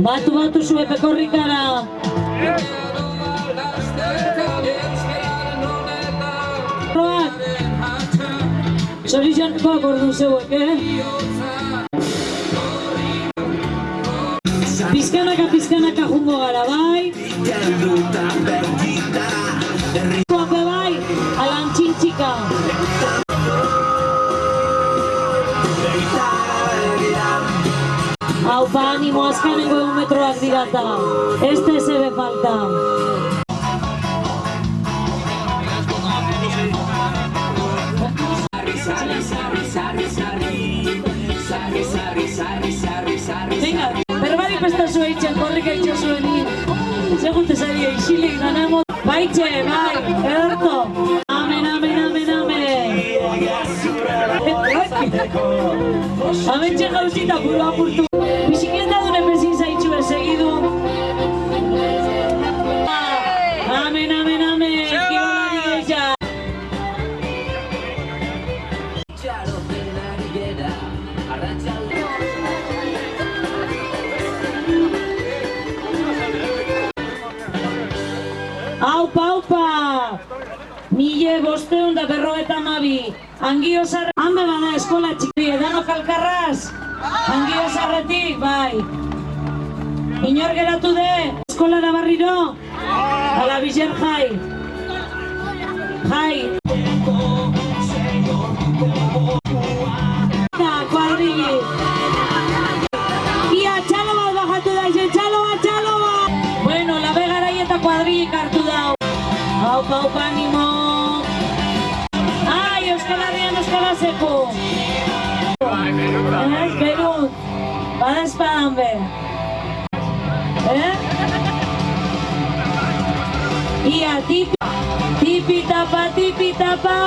Batu zue pekorrikara. Zorizionkoak ordu zeuek, Pizkanaka jungo gara, bai? Guape bai, alantxintxika. Haupa, animo, azkanengo 1 metroak dirata. Este zebe falta. Venga, berbari prestazua itxen, korrika itxasuenik. Segunte zaria isilik ganamo. Baitxe, bai, ederto. Amen. Amentxe gauzita buru apurtu. Bizikleta dune bezin zaitxu esegidu. Amen, kibolari geisa. Aupa! 1552. Angiozarretik. Hanbe bada eskola txiki, edano kalkarraz. Angiozarretik, bai. Inor geratu de, eskola da barriro. Ala bizer jai. Jai. Kuadrili. Ia, txalo bat bajatu da, txalo bat. Bueno, labe garai eta kuadrilik hartu da. Aupa, animo. Ai, Euskal Herrian Euskala zeko. Perut, bada espadan be. Ia, tipi tapa.